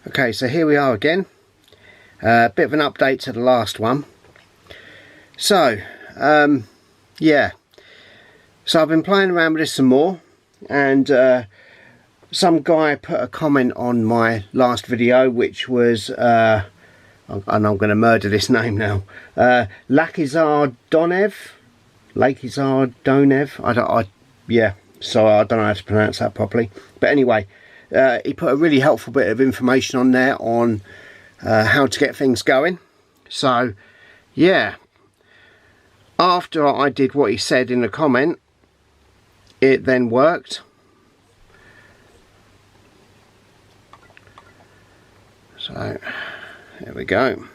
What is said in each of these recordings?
Okay, so here we are again. A bit of an update to the last one. So, yeah. So I've been playing around with this some more, and some guy put a comment on my last video, which was, and I'm going to murder this name now, Lakizar Donev. Yeah, so I don't know how to pronounce that properly. But anyway, he put a really helpful bit of information on there on how to get things going. So, yeah. After I did what he said in the comment, it then worked. So, there we go.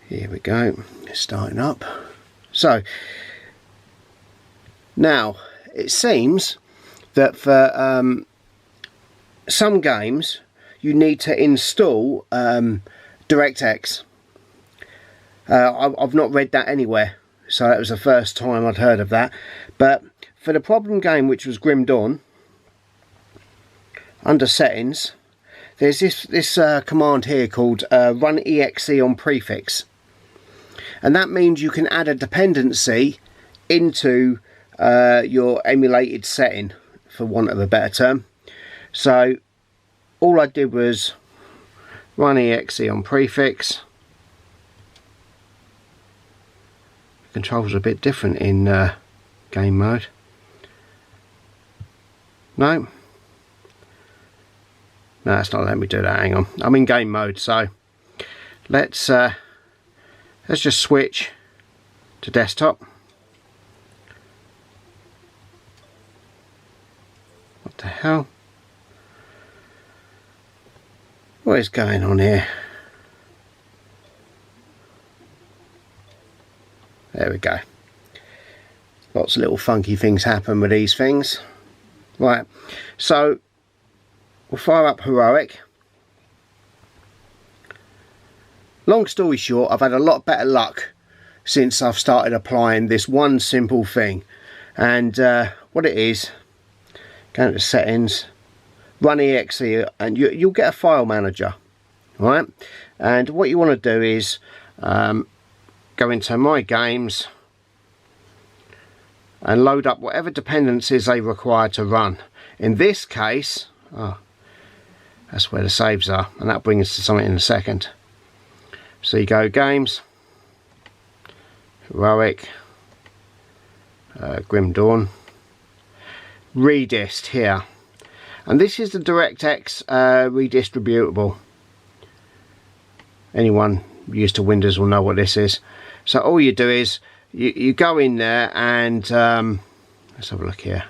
Here we go, it's starting up. So, now, it seems that for some games, you need to install DirectX. I've not read that anywhere, so that was the first time I'd heard of that. But for the problem game, which was Grim Dawn, under settings, there's this command here called run exe on prefix, and that means you can add a dependency into your emulated setting, for want of a better term. So all I did was run exe on prefix. Controls are a bit different in game mode. No, it's not letting me do that. Hang on, I'm in game mode, so let's just switch to desktop. What the hell? What is going on here? There we go. Lots of little funky things happen with these things. Right, so we'll fire up Heroic. Long story short, I've had a lot better luck since I've started applying this one simple thing. And what it is, go into settings, run exe, and you'll get a file manager, right? And what you want to do is go into My Games and load up whatever dependencies they require to run. In this case, that's where the saves are, and that'll bring us to something in a second. So you go Games, Heroic, Grim Dawn, Redist here. And this is the DirectX redistributable. Anyone used to Windows will know what this is. So all you do is you go in there and let's have a look here.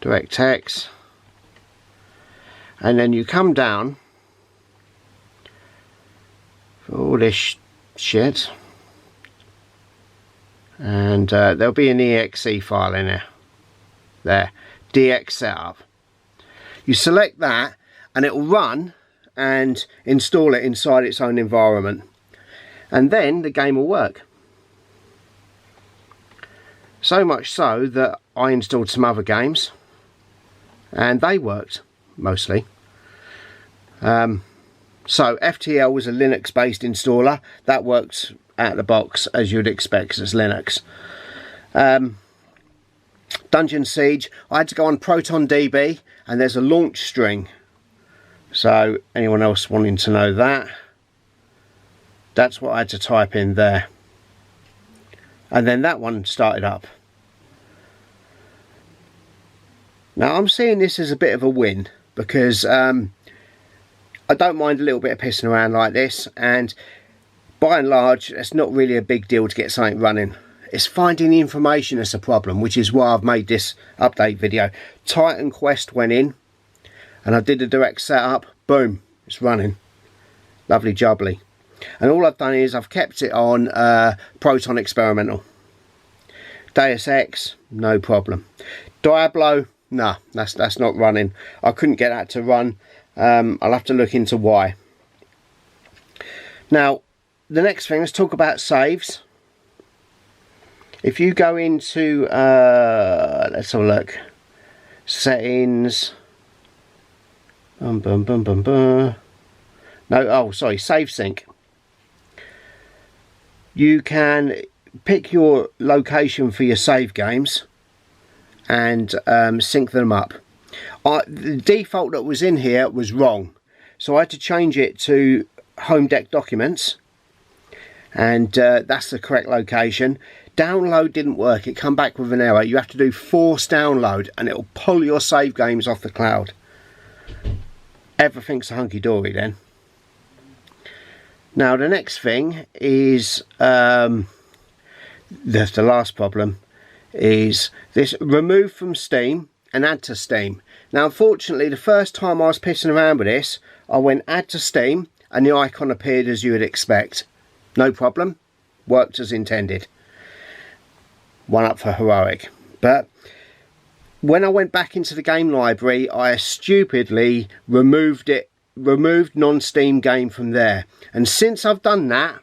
DirectX, and then you come down for all this shit, and there'll be an exe file in there, DX setup. You select that and it will run and install it inside its own environment, and then the game will work. So much so that I installed some other games and they worked mostly. So FTL was a Linux based installer that works out of the box as you'd expect, because it's Linux. Dungeon Siege, I had to go on ProtonDB, and there's a launch string. So anyone else wanting to know that, that's what I had to type in there, and then that one started up. Now I'm seeing this as a bit of a win, because I don't mind a little bit of pissing around like this, and by and large it's not really a big deal to get something running. It's finding the information that's a problem, which is why I've made this update video. Titan Quest went in and I did a direct setup, boom, it's running. Lovely jubbly. And all I've done is I've kept it on Proton Experimental. Deus Ex, no problem. Diablo, nah, that's not running. I couldn't get that to run. I'll have to look into why. Now, the next thing, let's talk about saves. If you go into, let's have a look, settings, no, oh sorry, save sync. You can pick your location for your save games and sync them up. The default that was in here was wrong, so I had to change it to home deck documents, and that's the correct location. Download didn't work, it come back with an error. You have to do force download and it'll pull your save games off the cloud. Everything's hunky-dory then. Now the next thing is, the last problem is this: remove from Steam and add to Steam. Now unfortunately, the first time I was pissing around with this, I went add to Steam and the icon appeared as you would expect. No problem, worked as intended. One up for heroic. But when I went back into the game library, I stupidly removed non-Steam game from there, and since I've done that,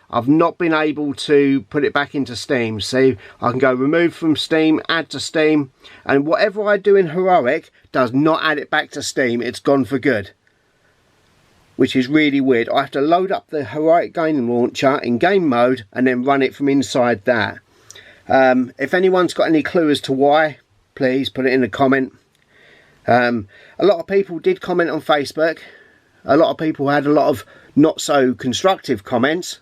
I've not been able to put it back into Steam. So I can go remove from Steam, add to Steam, and whatever I do in heroic does not add it back to Steam. It's gone for good, which is really weird. I have to load up the heroic game launcher in game mode and then run it from inside that. If anyone's got any clue as to why, please put it in a comment. A lot of people did comment on Facebook. A lot of people had a lot of not so constructive comments,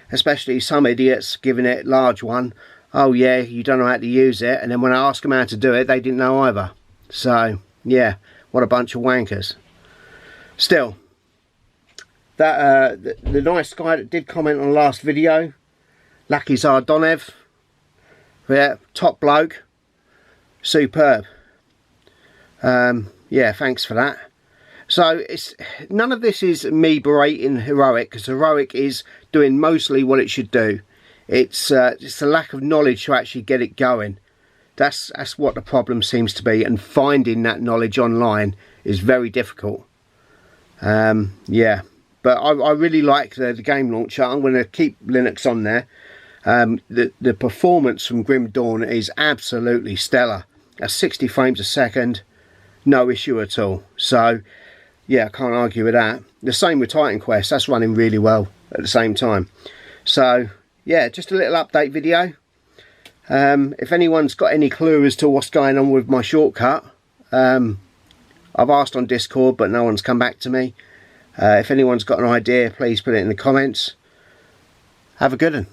especially some idiots giving it large one. Oh yeah, you don't know how to use it, and then when I asked them how to do it, they didn't know either. So yeah, what a bunch of wankers. Still, that the nice guy that did comment on the last video, Lakizar Donev, yeah, top bloke, superb. Yeah, thanks for that. So it's none of this is me berating heroic, because heroic is doing mostly what it should do. It's a lack of knowledge to actually get it going. That's what the problem seems to be, and finding that knowledge online is very difficult. Yeah, but I really like the game launcher. I'm going to keep Linux on there. The performance from Grim Dawn is absolutely stellar. At 60 frames a second, no issue at all. So yeah, I can't argue with that. The same with Titan Quest, that's running really well at the same time. So yeah, just a little update video. If anyone's got any clue as to what's going on with my shortcut, I've asked on Discord but no one's come back to me. If anyone's got an idea, please put it in the comments. Have a good one.